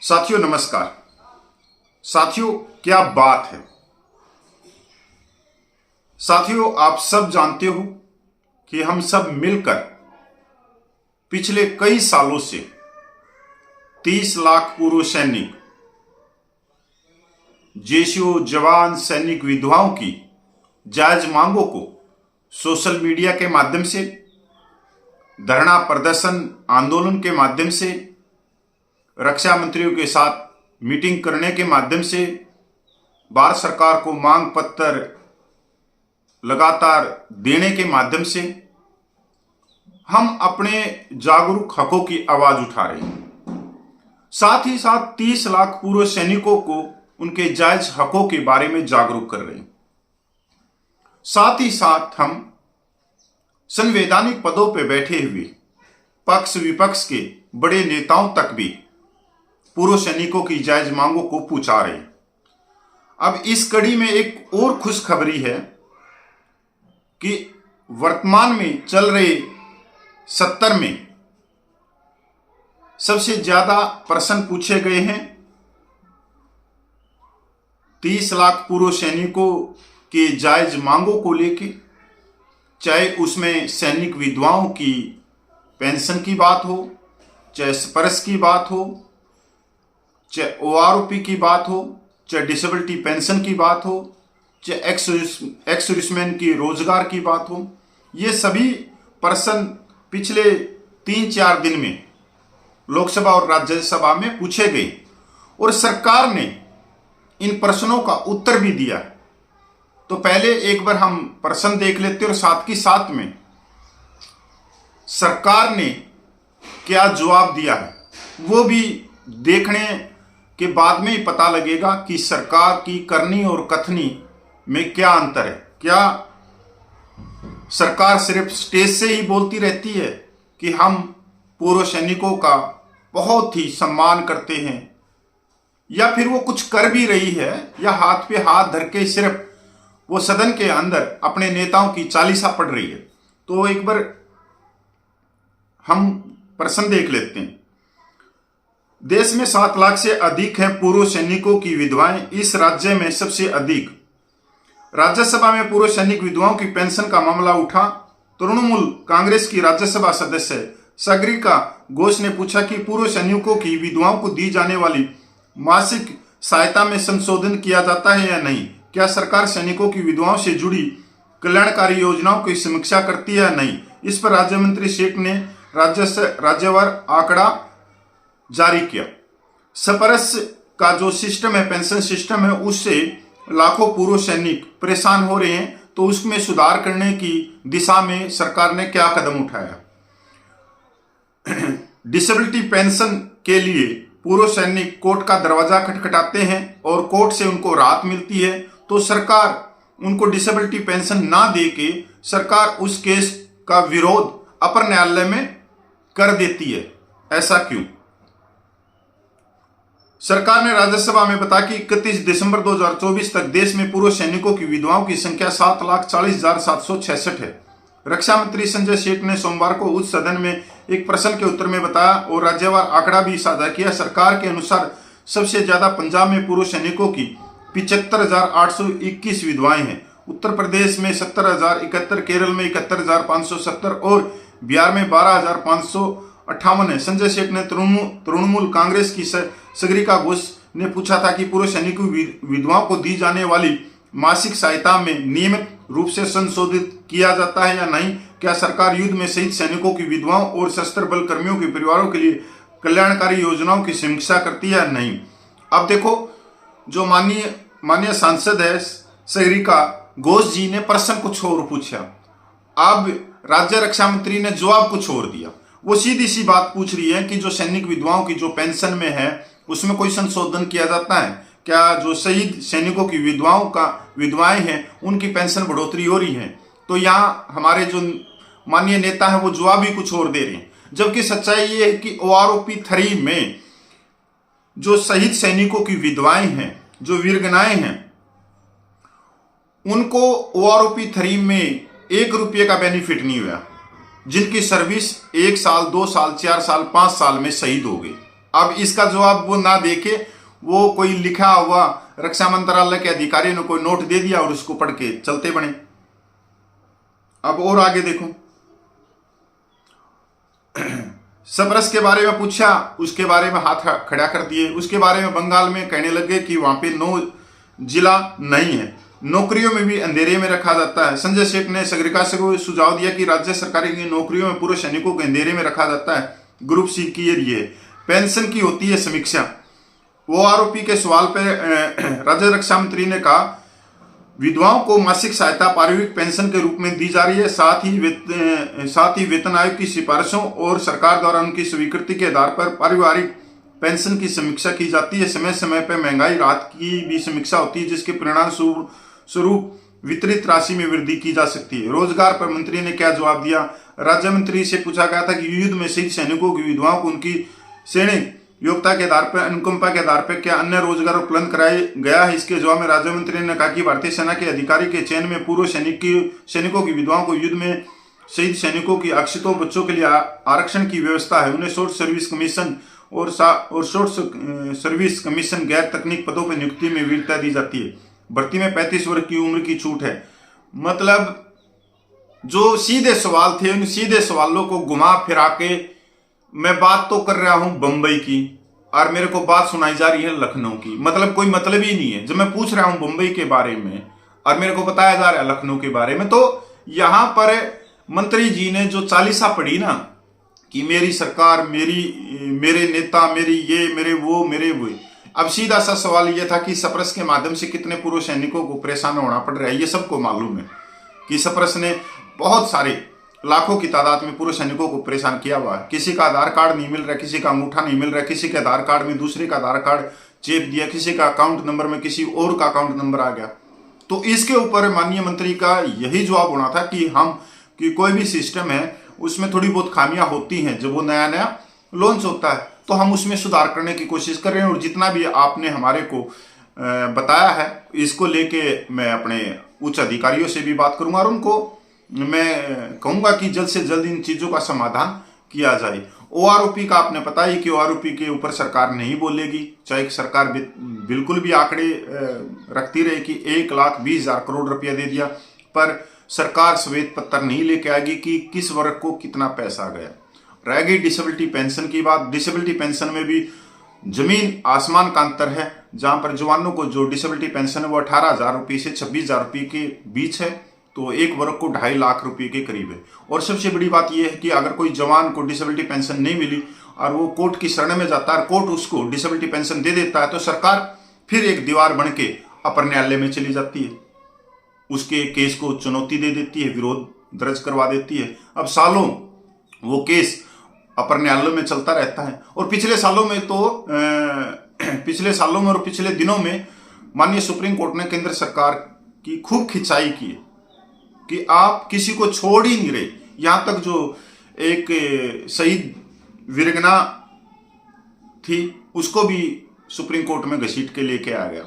साथियों नमस्कार। साथियों क्या बात है। साथियों आप सब जानते हो कि हम सब मिलकर पिछले कई सालों से 30 लाख पूर्व सैनिक, जेसीओ जवान, सैनिक विधवाओं की जायज मांगों को सोशल मीडिया के माध्यम से, धरना प्रदर्शन आंदोलन के माध्यम से, रक्षा मंत्रियों के साथ मीटिंग करने के माध्यम से, भारत सरकार को मांग पत्र लगातार देने के माध्यम से हम अपने जागरूक हकों की आवाज उठा रहे हैं। साथ ही साथ 30 लाख पूर्व सैनिकों को उनके जायज हकों के बारे में जागरूक कर रहे हैं। साथ ही साथ हम संवैधानिक पदों पर बैठे हुए पक्ष विपक्ष के बड़े नेताओं तक भी पूर्व सैनिकों की जायज मांगों को पहुंचा रहे हैं। अब इस कड़ी में एक और खुशखबरी है कि वर्तमान में चल रहे 70 में सबसे ज्यादा प्रश्न पूछे गए हैं 30 लाख पूर्व सैनिकों के जायज मांगों को लेके, चाहे उसमें सैनिक विधवाओं की पेंशन की बात हो, चाहे स्पर्श की बात हो, चाहे ओआरओपी की बात हो, चाहे डिसेबिलिटी पेंशन की बात हो, चाहे एक्स सर्विसमैन की रोजगार की बात हो। ये सभी प्रश्न पिछले 3-4 दिन में लोकसभा और राज्यसभा में पूछे गए और सरकार ने इन प्रश्नों का उत्तर भी दिया। तो पहले एक बार हम प्रश्न देख लेते हैं और साथ ही साथ में सरकार ने क्या जवाब दिया है वो भी देखने के बाद में ही पता लगेगा कि सरकार की करनी और कथनी में क्या अंतर है। क्या सरकार सिर्फ स्टेज से ही बोलती रहती है कि हम पूर्व सैनिकों का बहुत ही सम्मान करते हैं, या फिर वो कुछ कर भी रही है, या हाथ पे हाथ धर के सिर्फ वो सदन के अंदर अपने नेताओं की चालीसा पढ़ रही है। तो एक बार हम प्रश्न देख लेते हैं। देश में 7 लाख से अधिक हैं पूर्व सैनिकों की विधवाएं। इस राज्य में सबसे अधिक। राज्यसभा में पूर्व सैनिक विधवाओं की पेंशन का मामला उठा। तृणमूल कांग्रेस की राज्यसभा सदस्य सागरिका घोष ने पूछा कि पूर्व सैनिकों की विधवाओं को दी जाने वाली मासिक सहायता में संशोधन किया जाता है या नहीं। क्या सरकार सैनिकों की विधवाओं से जुड़ी कल्याणकारी योजनाओं की समीक्षा करती है या नहीं। इस पर राज्य मंत्री शेख ने राज्यवार आंकड़ा जारी किया। स्पर्श का जो सिस्टम है, पेंशन सिस्टम है, उससे लाखों पूर्व सैनिक परेशान हो रहे हैं। तो उसमें सुधार करने की दिशा में सरकार ने क्या कदम उठाया। डिसेबिलिटी पेंशन के लिए पूर्व सैनिक कोर्ट का दरवाजा खटखटाते हैं और कोर्ट से उनको राहत मिलती है, तो सरकार उनको डिसेबिलिटी पेंशन ना दे के सरकार उस केस का विरोध अपर न्यायालय में कर देती है। ऐसा क्यों। सरकार ने राज्यसभा में बताया कि 31 दिसंबर 2024 तक देश में पूर्व सैनिकों की विधवाओं की संख्या 7,40,766 है। रक्षा मंत्री संजय सेठ ने सोमवार को उच्च सदन में एक प्रश्न के उत्तर में बताया और राज्यवार आंकड़ा भी साझा किया। सरकार के अनुसार सबसे ज्यादा पंजाब में पूर्व सैनिकों की 75,821 विधवाएं हैं। उत्तर प्रदेश में 70,071, केरल में 71,570 और बिहार में 12,558 है। संजय सेठ ने तृणमूल कांग्रेस की सागरिका घोष ने पूछा था कि पूर्व सैनिकों विधवाओं को दी जाने वाली मासिक सहायता में नियमित रूप से संशोधित किया जाता है या नहीं। क्या सरकार युद्ध में शहीद सैनिकों की विधवाओं और सशस्त्र बल कर्मियों के परिवारों के लिए कल्याणकारी योजनाओं की समीक्षा करती है या नहीं। अब देखो, जो माननीय सांसद है सागरिका घोष जी ने प्रश्न कुछ और पूछा, अब राज्य रक्षा मंत्री ने जवाब कुछ और दिया। वो सीधी सी बात पूछ रही है कि जो सैनिक विधवाओं की जो पेंशन में है उसमें कोई संशोधन किया जाता है क्या। जो शहीद सैनिकों की विधवाएं हैं उनकी पेंशन बढ़ोतरी हो रही है। तो यहाँ हमारे जो माननीय नेता है वो जवाब ही कुछ और दे रहे हैं, जबकि सच्चाई ये है कि OROP 3 में जो शहीद सैनिकों की विधवाएं हैं, जो वीरगनाएं हैं, उनको OROP 3 में 1 रुपये का बेनिफिट नहीं हुआ। जिनकी सर्विस 1 साल, 2 साल, 4 साल, 5 साल में शहीद हो गए। अब इसका जवाब वो ना देके वो कोई लिखा हुआ रक्षा मंत्रालय के अधिकारी ने कोई नोट दे दिया और उसको पढ़ के चलते बने। अब और आगे देखो, सप्रस के बारे में पूछा, उसके बारे में हाथ खड़ा कर दिए। उसके बारे में बंगाल में कहने लगे कि वहां पे 9 जिला नहीं है, नौकरियों में भी अंधेरे में रखा जाता है। संजय सेठ ने सागरिका को सुझाव दिया कि राज्य सरकारी की नौकरियों में पूर्व सैनिकों को अंधेरे में रखा जाता है। ग्रुप सी की ये पेंशन की होती है समीक्षा। वो आरोपी के सवाल पर राज्य रक्षा मंत्री ने कहा, विधवाओं को मासिक सहायता पारिवारिक पेंशन के रूप में दी जा रही है। साथ ही वेतन आयोग की सिफारिशों और सरकार द्वारा उनकी स्वीकृति के आधार पर पारिवारिक पेंशन की समीक्षा की जाती है। समय समय पर महंगाई राहत की भी समीक्षा होती है, जिसके परिणाम स्वरूप वितरित राशि में वृद्धि की जा सकती है। रोजगार पर मंत्री ने क्या जवाब दिया? राज्य मंत्री से पूछा गया था कि युद्ध में शहीद सैनिकों की विधवाओं को उनकी सैनिक योग्यता के आधार पर, अनुकंपा के आधार पर क्या अन्य रोजगार उपलब्ध कराया गया है? इसके जवाब में राज्य मंत्री ने कहा कि भारतीय सेना के अधिकारी के चयन में पूर्व सैनिकों की विधवाओं को युद्ध में शहीद सैनिकों की आश्रितों बच्चों के लिए आरक्षण की व्यवस्था है। उन्हें शॉर्ट सर्विस कमीशन और शॉर्ट सर्विस कमीशन गैर तकनीक पदों पर नियुक्ति में वीरता दी जाती है। भर्ती में 35 वर्ष की उम्र की छूट है। मतलब जो सीधे सवाल थे, उन सीधे सवालों को घुमा फिरा के मैं बात तो कर रहा हूं बंबई की और मेरे को बात सुनाई जा रही है लखनऊ की। मतलब कोई मतलब ही नहीं है। जब मैं पूछ रहा हूं बंबई के बारे में और मेरे को बताया जा रहा है लखनऊ के बारे में, तो यहां पर मंत्री जी ने जो चालीसा पढ़ी ना कि मेरी सरकार, मेरे नेता, मेरी ये, मेरे वो। अब सीधा सा सवाल यह था कि सप्रस के माध्यम से कितने पूर्व सैनिकों को परेशान होना पड़ रहा है। ये सबको मालूम है कि सप्रस ने बहुत सारे लाखों की तादाद में पूर्व सैनिकों को परेशान किया हुआ है। किसी का आधार कार्ड नहीं मिल रहा, किसी का अंगूठा नहीं मिल रहा, किसी के आधार कार्ड में दूसरे का आधार कार्ड चेप दिया, किसी का अकाउंट नंबर में किसी और का अकाउंट नंबर आ गया। तो इसके ऊपर माननीय मंत्री का यही जवाब होना था कि कोई भी सिस्टम है उसमें थोड़ी बहुत खामियां होती हैं। जब वो नया नया लॉन्च होता है तो हम उसमें सुधार करने की कोशिश कर रहे हैं। और जितना भी आपने हमारे को बताया है, इसको लेके मैं अपने उच्च अधिकारियों से भी बात करूंगा और उनको मैं कहूंगा कि जल्द से जल्द इन चीजों का समाधान किया जाए। ओआरओपी का आपने पता ही कि ओआरओपी के ऊपर सरकार नहीं बोलेगी, चाहे सरकार बिल्कुल भी आंकड़े रखती रहे कि 1,20,000 करोड़ रुपया दे दिया, पर सरकार श्वेत पत्र नहीं लेके आएगी कि किस वर्ग को कितना पैसा गया। रह गई डिसेबिलिटी पेंशन की बात। डिसेबिलिटी पेंशन में भी जमीन आसमान का अंतर है। जहां पर जवानों को जो डिसेबिलिटी पेंशन है वो 18,000 रुपये से 26,000 रुपये के बीच है, तो एक वर्ग को 2.5 लाख रुपए के करीब है। और सबसे बड़ी बात यह है कि अगर कोई जवान को डिसेबिलिटी पेंशन नहीं मिली और वो कोर्ट की शरण में जाता है, कोर्ट उसको डिसेबिलिटी पेंशन दे देता है, तो सरकार फिर एक दीवार बन के अपर न्यायालय में चली जाती है, उसके केस को चुनौती दे देती है, विरोध दर्ज करवा देती है। अब सालों वो केस अपर न्यायालय में चलता रहता है। और पिछले सालों में और पिछले दिनों में माननीय सुप्रीम कोर्ट ने केंद्र सरकार की खूब खिंचाई की है कि आप किसी को छोड़ ही नहीं रहे। यहां तक जो एक शहीद वीरंगना थी उसको भी सुप्रीम कोर्ट में घसीट के लेके आ गया,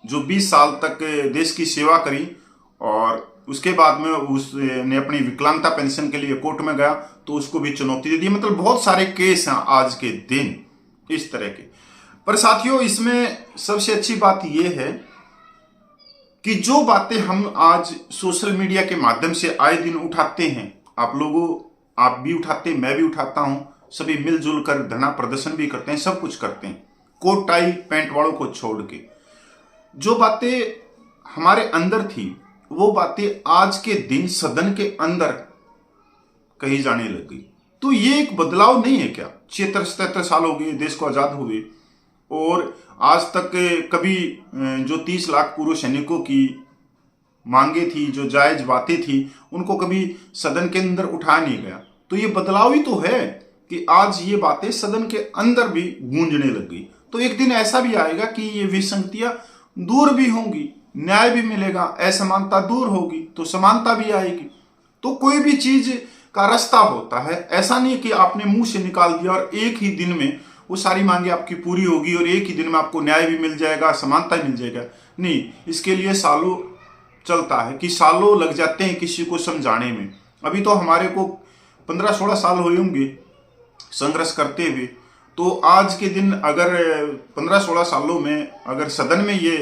जो 20 साल तक देश की सेवा करी और उसके बाद में उसने अपनी विकलांगता पेंशन के लिए कोर्ट में गया तो उसको भी चुनौती दे दी। मतलब बहुत सारे केस हैं आज के दिन इस तरह के। पर साथियों, इसमें सबसे अच्छी बात यह है कि जो बातें हम आज सोशल मीडिया के माध्यम से आए दिन उठाते हैं, आप भी उठाते हैं, मैं भी उठाता हूं, सभी मिलजुल कर धरना प्रदर्शन भी करते हैं, सब कुछ करते हैं, कोट टाई पैंट वालों को छोड़ के। जो बातें हमारे अंदर थी वो बातें आज के दिन सदन के अंदर कही जाने लग गई। तो ये एक बदलाव नहीं है क्या? 76-77 साल हो गए देश को आजाद हुए और आज तक कभी जो 30 लाख पूर्व सैनिकों की मांगे थी, जो जायज बातें थी, उनको कभी सदन के अंदर उठाया नहीं गया। तो ये बदलाव ही तो है कि आज ये बातें सदन के अंदर भी गूंजने लग गई। तो एक दिन ऐसा भी आएगा कि ये विसंगतियां दूर भी होंगी, न्याय भी मिलेगा, असमानता दूर होगी तो समानता भी आएगी। तो कोई भी चीज का रास्ता होता है, ऐसा नहीं कि आपने मुंह से निकाल दिया और एक ही दिन में वो सारी मांगे आपकी पूरी होगी और एक ही दिन में आपको न्याय भी मिल जाएगा, समानता मिल जाएगा। नहीं, इसके लिए सालों चलता है कि सालों लग जाते हैं किसी को समझाने में। अभी तो हमारे को 15-16 साल हुए होंगे संघर्ष करते हुए तो आज के दिन अगर 15-16 सालों में अगर सदन में ये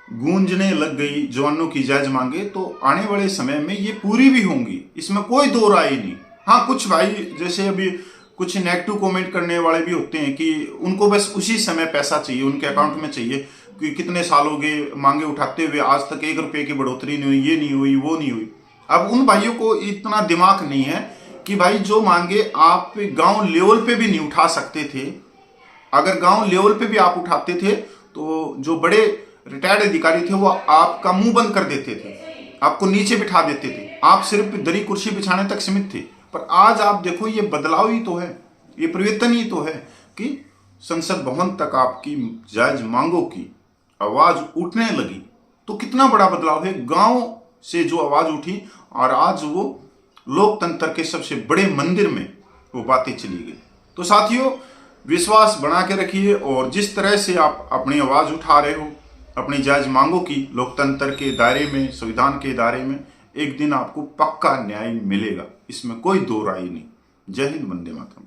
गूंजने लग गई जवानों की जायज मांगे, तो आने वाले समय में ये पूरी भी होंगी, इसमें कोई दो राय नहीं। हाँ, कुछ भाई जैसे अभी कुछ नेगेटिव कमेंट करने वाले भी होते हैं कि उनको बस उसी समय पैसा चाहिए, उनके अकाउंट में चाहिए, कि कितने साल हो गए मांगे उठाते हुए, आज तक 1 रुपये की बढ़ोतरी नहीं हुई, ये नहीं हुई, वो नहीं हुई। अब उन भाइयों को इतना दिमाग नहीं है कि भाई जो मांगे आप गांव लेवल पे भी नहीं उठा सकते थे। अगर गांव लेवल पे भी आप उठाते थे तो जो बड़े रिटायर्ड अधिकारी थे वो आपका मुंह बंद कर देते थे, आपको नीचे बिठा देते थे, आप सिर्फ दरी कुर्सी बिछाने तक सीमित थे। पर आज आप देखो, ये बदलाव ही तो है, ये परिवर्तन ही तो है कि संसद भवन तक आपकी जायज मांगों की आवाज उठने लगी। तो कितना बड़ा बदलाव है, गांव से जो आवाज उठी और आज वो लोकतंत्र के सबसे बड़े मंदिर में वो बातें चली गई। तो साथियों, विश्वास बना के रखिए और जिस तरह से आप अपनी आवाज उठा रहे हो अपनी जायज मांगों की लोकतंत्र के दायरे में, संविधान के दायरे में, एक दिन आपको पक्का न्याय मिलेगा, इसमें कोई दो राय नहीं। जय हिंद, वंदे मातरम।